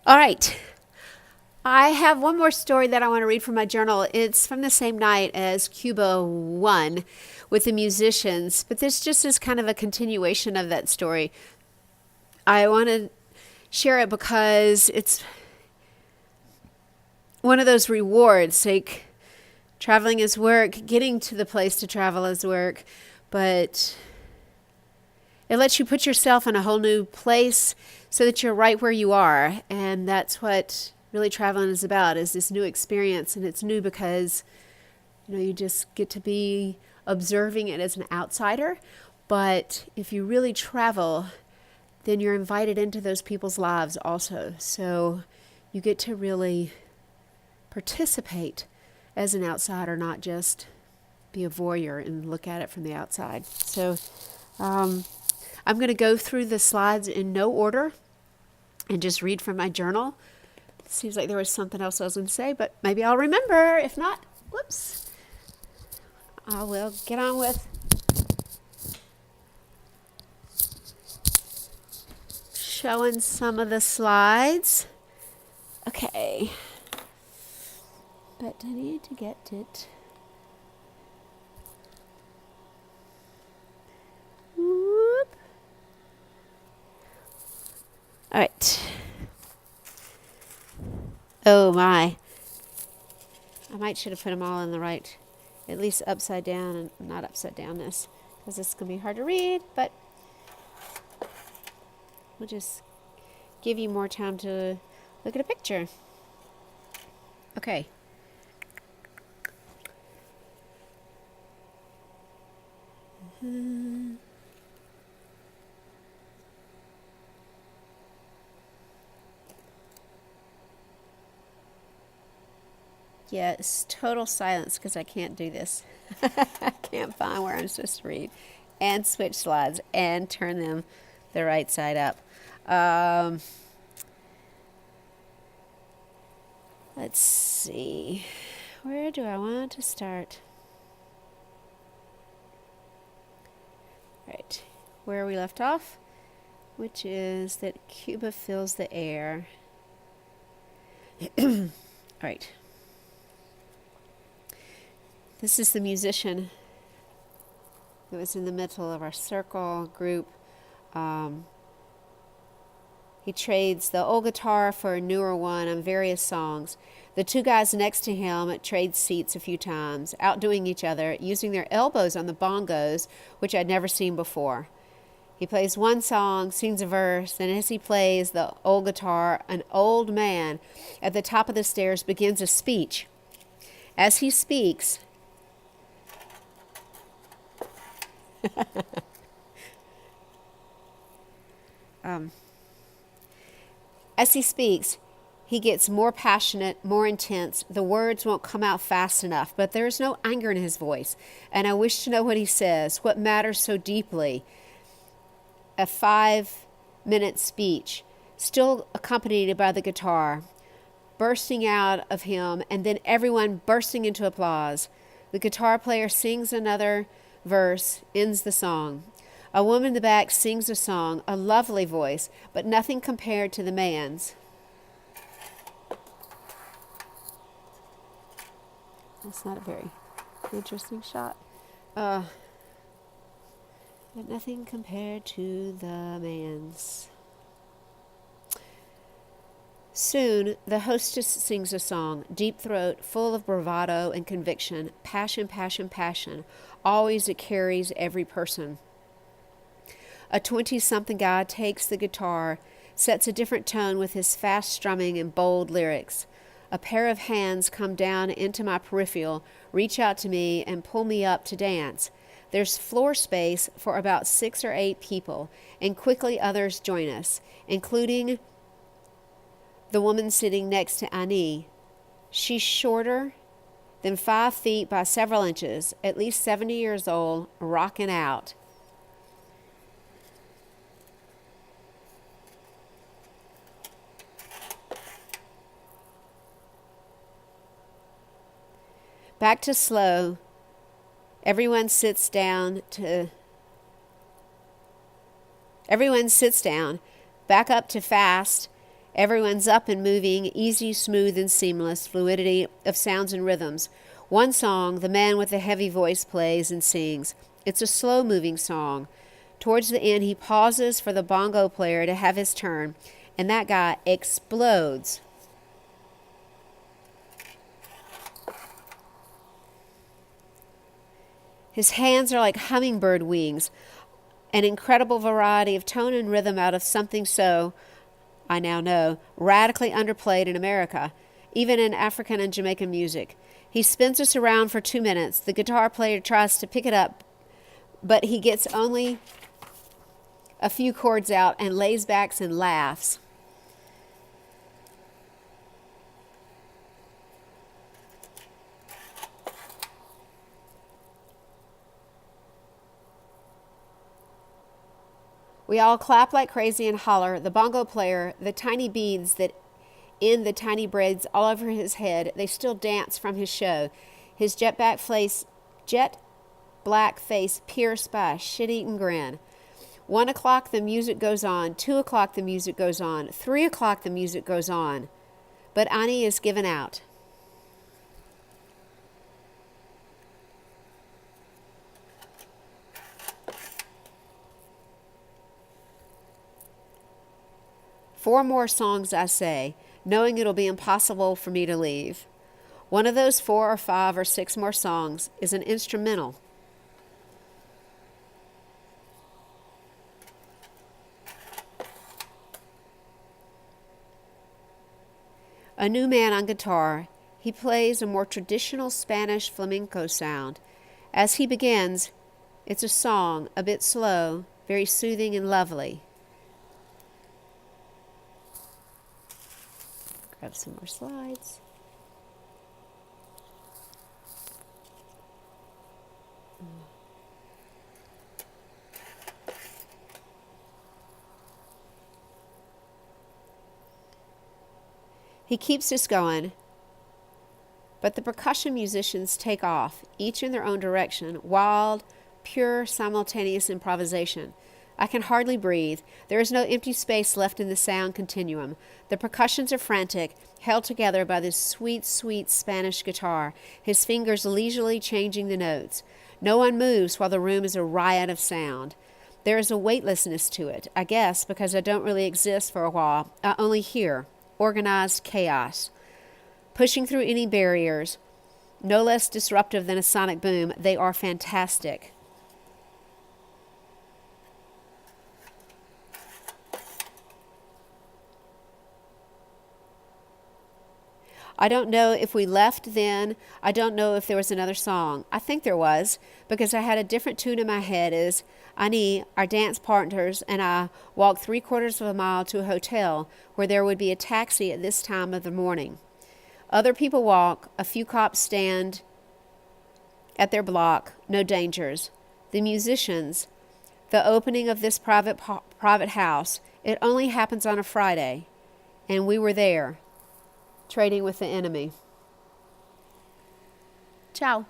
All right. I have one more story that I want to read from my journal. It's from the same night as Cuba 1 with the musicians, but this just is kind of a continuation of that story. I want to share it because it's one of those rewards, like traveling is work, getting to the place to travel is work, but it lets you put yourself in a whole new place so that you're right where you are. And that's what really traveling is about, is this new experience. And it's new because, you just get to be observing it as an outsider. But if you really travel, then you're invited into those people's lives also. So you get to really participate as an outsider, not just be a voyeur and look at it from the outside. So I'm going to go through the slides in no order and just read from my journal. Seems like there was something else I was going to say, but maybe I'll remember. If not, whoops. I will get on with showing some of the slides. Okay. But I need to get it. Whoop. All right. Oh my. I might should have put them all in the right, at least upside down and not upside downness, because it's going to be hard to read, but we'll just give you more time to look at a picture. Okay. Yes, total silence because I can't do this. I can't find where I'm supposed to read. And switch slides and turn them the right side up. Let's see. Where do I want to start? Right, where we left off, which is that Cuba fills the air. All right. This is the musician that was in the middle of our circle group. He trades the old guitar for a newer one on various songs. The two guys next to him trade seats a few times, outdoing each other, using their elbows on the bongos, which I'd never seen before. He plays one song, sings a verse, and as he plays the old guitar, an old man at the top of the stairs begins a speech. As he speaks, he gets more passionate, more intense. The words won't come out fast enough, but there's no anger in his voice. And I wish to know what he says, what matters so deeply. A 5-minute speech, still accompanied by the guitar, bursting out of him, and then everyone bursting into applause. The guitar player sings another verse, ends the song. A woman in the back sings a song, a lovely voice, but nothing compared to the man's. That's not a very interesting shot. But nothing compared to the man's. Soon, the hostess sings a song, deep throat, full of bravado and conviction, passion, passion, passion. Always it carries every person. A 20-something guy takes the guitar, sets a different tone with his fast strumming and bold lyrics. A pair of hands come down into my peripheral, reach out to me, and pull me up to dance. There's floor space for about 6 or 8 people, and quickly others join us, including the woman sitting next to Annie. She's shorter than 5 feet by several inches, at least 70 years old, rocking out. Back to slow. Everyone sits down, back up to fast. Everyone's up and moving, easy, smooth, and seamless fluidity of sounds and rhythms. One song, the man with the heavy voice plays and sings. It's a slow-moving song. Towards the end, he pauses for the bongo player to have his turn, and that guy explodes. His hands are like hummingbird wings, an incredible variety of tone and rhythm out of something so, I now know, radically underplayed in America, even in African and Jamaican music. He spins us around for 2 minutes. The guitar player tries to pick it up, but he gets only a few chords out and lays back and laughs. We all clap like crazy and holler. The bongo player, the tiny beads that in the tiny braids all over his head, they still dance from his show. His jet black face pierced by a shit-eaten grin. 1 o'clock the music goes on. 2 o'clock the music goes on. 3 o'clock the music goes on. But Ani is given out. Four more songs, I say, knowing it'll be impossible for me to leave. One of those 4 or 5 or 6 more songs is an instrumental. A new man on guitar. He plays a more traditional Spanish flamenco sound. As he begins, it's a song, a bit slow, very soothing and lovely. Grab some more slides. He keeps us going, but the percussion musicians take off, each in their own direction, wild, pure, simultaneous improvisation. I can hardly breathe. There is no empty space left in the sound continuum. The percussions are frantic, held together by this sweet, sweet Spanish guitar, his fingers leisurely changing the notes. No one moves while the room is a riot of sound. There is a weightlessness to it, I guess, because I don't really exist for a while. I only hear organized chaos. Pushing through any barriers, no less disruptive than a sonic boom, they are fantastic. I don't know if we left then. I don't know if there was another song. I think there was, because I had a different tune in my head as Ani, our dance partners, and I walked 3/4 of a mile to a hotel where there would be a taxi at this time of the morning. Other people walk. A few cops stand at their block. No dangers. The musicians, the opening of this private house, it only happens on a Friday, and we were there, trading with the enemy. Ciao.